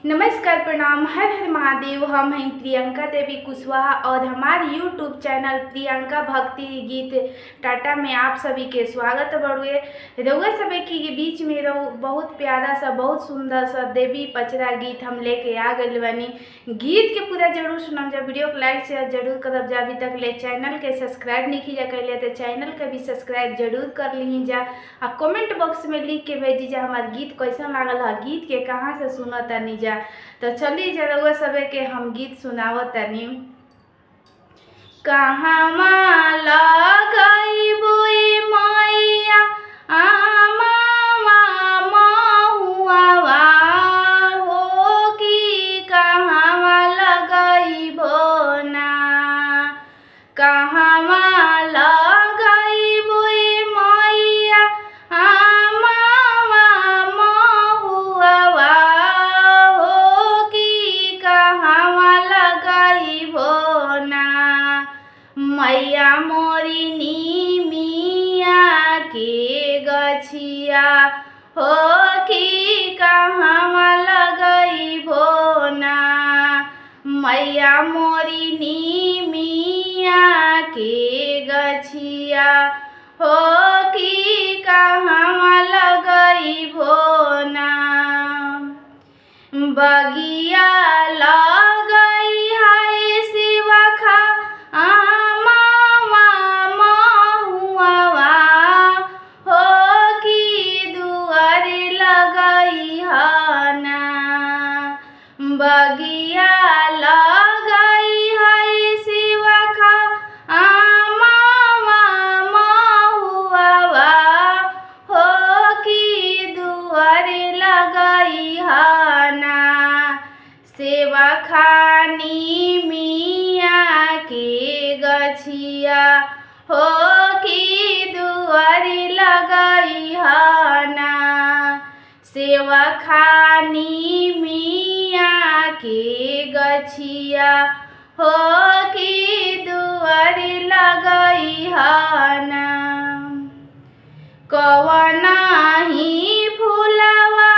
नमस्कार, प्रणाम, हर हर महादेव। हम हैं प्रियंका देवी कुशवाहा और हमारे यूट्यूब चैनल प्रियंका भक्ति गीत टाटा में आप सभी के स्वागत बड़ुए। रउआ सभी के बीच में बहुत प्यारा सा, बहुत सुंदर सा देवी पचरा गीत हम लेके आ गए बनी। गीत के पूरा जरूर सुनम जा, वीडियो को लाइक शेयर जरूर करब जा। अभी तक ले चैनल के सब्सक्राइब नहीं किया कैले तो चैनल के भी सब्सक्राइब जरूर कर ली जा। आ कमेंट बॉक्स में लिख के भेजी जा हमार गीत कैसा लागल है, गीत के कहाँ से सुनत तनी जा। तो चलिए जरा सबे के हम गीत सुनावत तनी। कहवा लगइबो मैया आमावा महुआवा हो कि कहवा लगइबो ना। कहवा लगइबो मैया आमावा महुआवा हो कि कहवा लगइबो ना। मैया मोरी नीमिया के गछिया हो कि कहवा लगइबो ना। मैया मोरी नीमिया के गछिया हो कि कहवा लगइबो ना। बगिया लगई है शिवखा आमावा महुआवा हो कि दुआर लगई है ना। बगिया लगई है शिवखा आमावा महुआवा हो कि दुआर लगई है ना। सेवा खानी मिया के गछिया हो कि दुआर लगई है ना। सेवा खानी मिया के गछिया हो कि दुआर लगई है ना। कवना ही फूलवा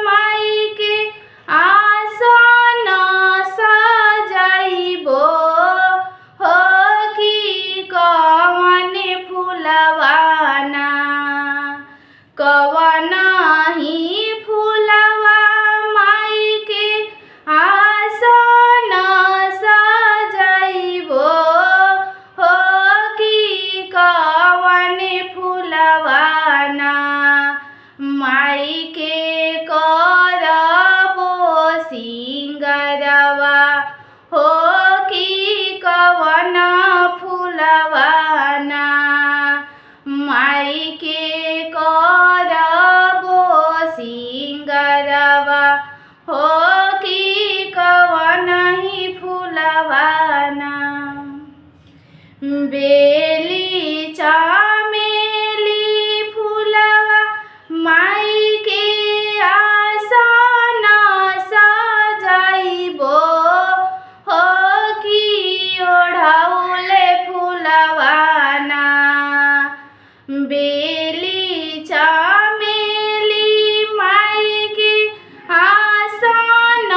माई के आसन सजाइबो हो कि कवन फूलवा ना। कवना ही फूलवा माई के आसन सजाइबो हो कि कवन फूलवा ना। माई के करबो सिंगरवा हो कि कवन फूलवा ना। माई के करबो सिंगरवा हो कि कवन ही फूलवा ना। बेली चमेली फूलवा माई के आसन सजाइबो हो कि ओढ़ौले फूलवा ना। बेली चमेली माई के आसन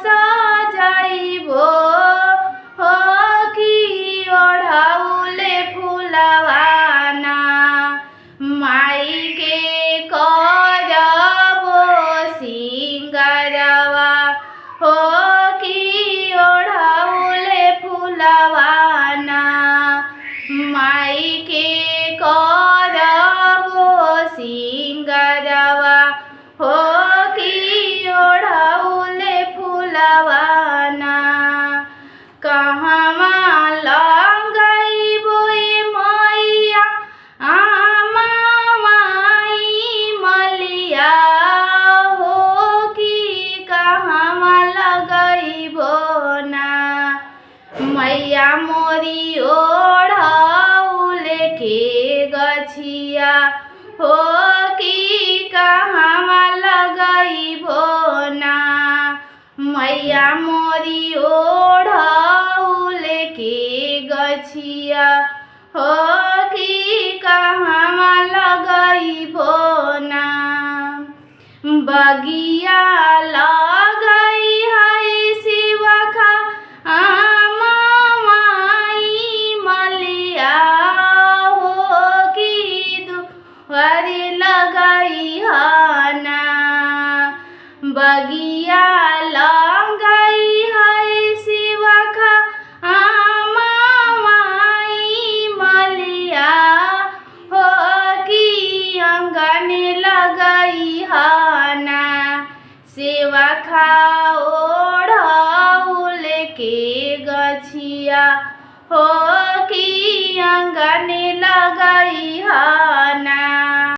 सजाइबो हो कि ओढ़ौले फूलवा ना। माई के करबो सिंगरवा हो कि ओढ़ौले फूलवा ना। माई के करबो सिंगरवा हो कि ओढ़ौले फूलवा ना। कहवा लगइबो मैया आमावा मलिया हो कि कहवा लगइबो ना। मैया मोरी ओढ़ौल के गछिया हो कि कहवा लगइबो ना। मैया मोरी ओढ़ौल के गछिया हो कि कहवा लगइबो ना। बगिया लगई राखा ओढ़ौल के गछिया हो कि आंगन लगई हना।